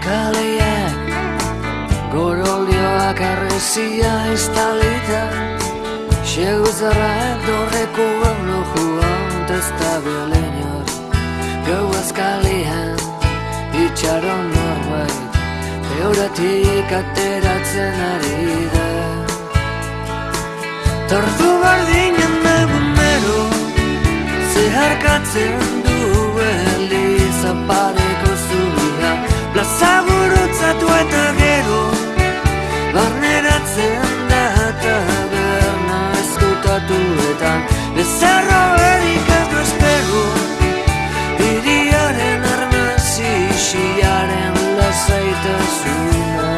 kaleak gorolioak arrezia estalita Xeguzarrak dorreko ablojuan testa violenior Gauaz kalean itxaron norbait Euratik ateratzen ari da Tortu bardinen egunero Zeharkatzen du Eliza pareko zubia Plaza gurutzatu eta gero Barneratzen da taberna eskutatuetan Bezarro erik ez du espero Iriaren arnazi xiaren lasaitasuna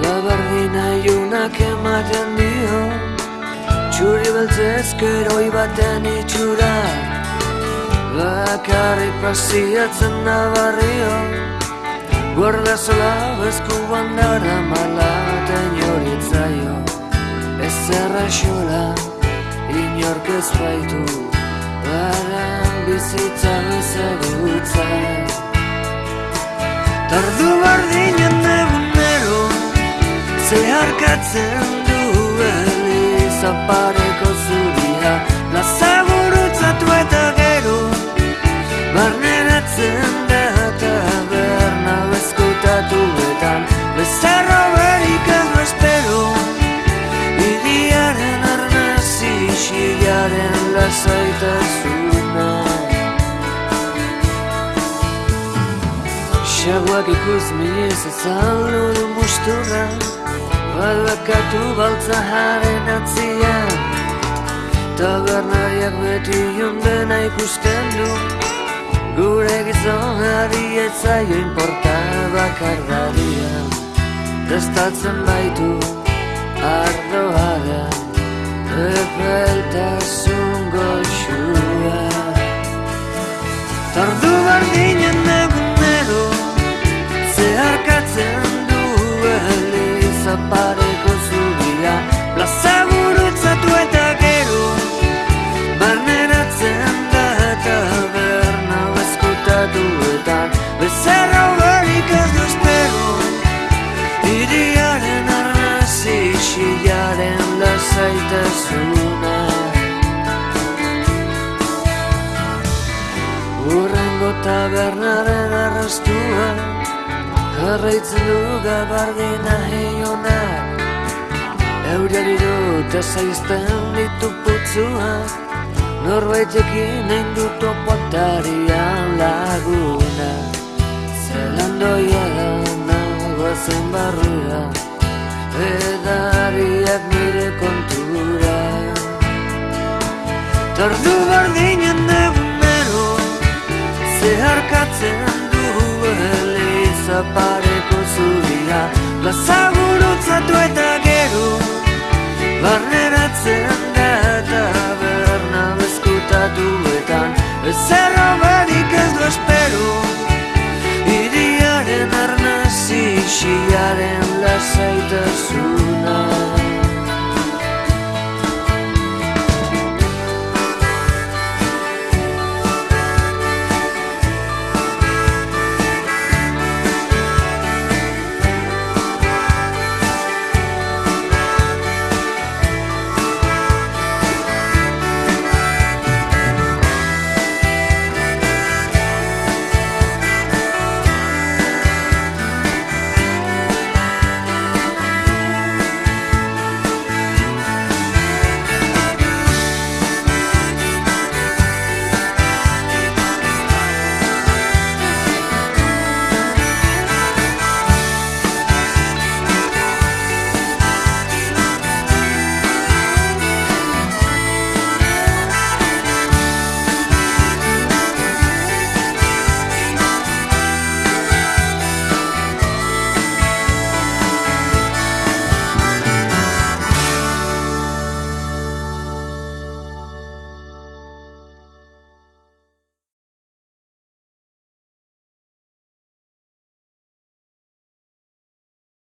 Labardina iunak ematen dio Txuri beltzezkeroi baten itxura Bakarrik pasiatzen da barrio Guardasola eskuban dara malaten joritzaio Ez zerraxola inork ez baitu Baren bizitza bezagutza Tardu bardinen egunero Zeharkatzen du Eliza pareko zubia Plaza gurutzatu eta gero Barneratzen da taberna eskutatuetan Bezarro berik ez du espero Iriaren arnazi xilaren lasaitasuna Xaguak ikus minez ezaldu du musturra Balbakatu baltza haren atzian Tabernariak beti jondena ikusten du Gure gizonari etzaio inporta bakardarian Prestatzen baitu ardoaren Epeltasun goxua Tardu bardinen egunero Zeharkatzen du Eliza pareko zubia Plaza gurutzatu eta gero Barneratzen da taberna eskutatuetan Bezarro berik ez du espero Iriaren arnazi xilaren lasaitasuna Urrengo tabernaren arrastua Jarraitzen du gabardina heionak Euriari dut ezaizten ditu putzuak Norbaitekin egin du topoatarian laguna Zelandoia da nagoazen barrura Edariak nire kontura Tardu bardinen egunero Zeharkatzen du Eliza pareko zubia Plaza gurutzatu eta